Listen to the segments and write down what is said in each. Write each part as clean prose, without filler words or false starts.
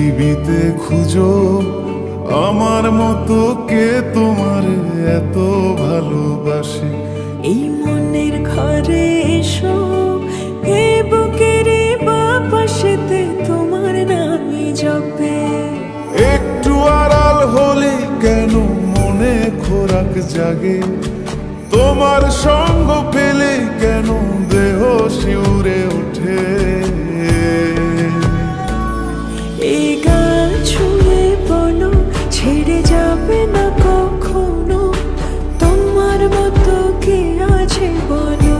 পৃথিবীতে খুঁজো আমার মতো কে তোমার এত ভালোবাসে। এই মনের ঘরে এসো, এ বুকের বাপাশেতে তোমার নামই জপে। একটু আড়াল হলে কেন মনে খোরাক জাগে, তোমার সঙ্গ পেলে কেন দেহ শিউরে ওঠে। এই গান ছুঁয়ে বলো ছেড়ে যাবে না কখনো, তোমার মতো কে আছে বলো।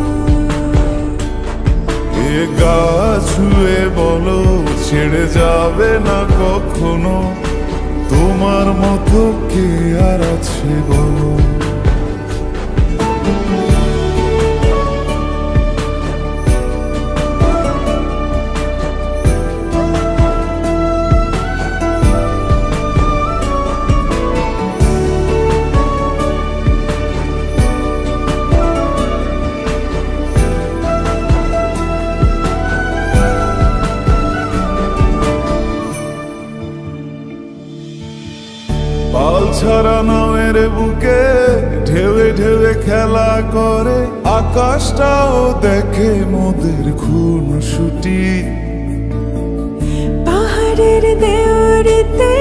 এ গা ছুঁয়ে বলো ছেড়ে যাবে না কখনো, তোমার মতো কে আর আছে বলো। পাল ছাড়া নামের বুকে ঢেউে ঢেউে খেলা করে, আকাশটাও দেখে মোদের খুন ছুটি। পাহাড়ের দেওয়ারিতে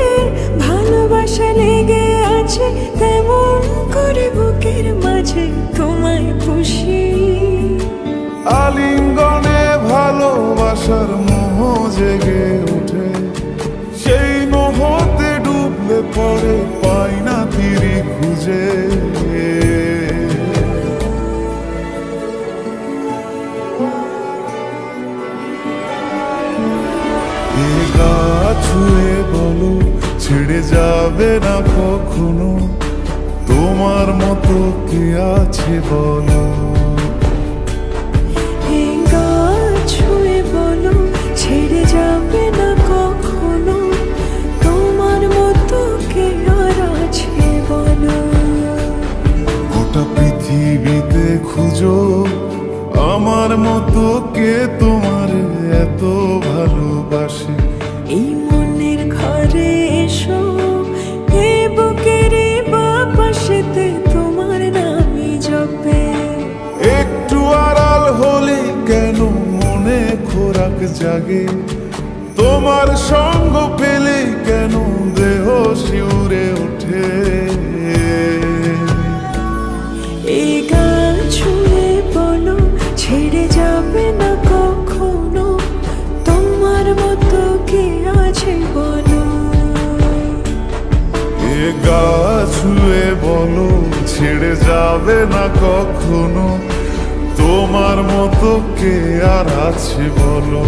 ভালোবাসা লেগে আছে, তেমন করে বুকের মাঝে তোমায় খুশি। আলিঙ্গনে ভালোবাসার মোহ জেগে ওঠে, সেই মোহতে ডুবলে পরে পাই না তীরে খুঁজে। এ গা ছুঁয়ে বলো ছেড়ে যাবে না কখনো, তোমার মতো কে আছে বলো। এই গান ছুঁয়ে বলো ছেড়ে যাবে না কখনো, তোমার মতো কে আর আছে বলো। গোটা পৃথিবীতে খুঁজো আমার মতো কে তোমার এত ভালোবাসে। এই মনের ঘরে এসো, এ বুকের বাপাশেতে তোমার নামই জপে। একটু আড়াল হলে কেন মনে খোরাক জাগে, তোমার সঙ্গ পেলে কেন দেহ শিউরে ওঠে। এই গান ছুঁয়ে বলো ছেড়ে যাবে না কখনো, তোমার মতো কে আছে বলো। এ গা ছুঁয়ে বলো ছেড়ে যাবে না কখনো, তোমার মতো কে আর আছে বলো।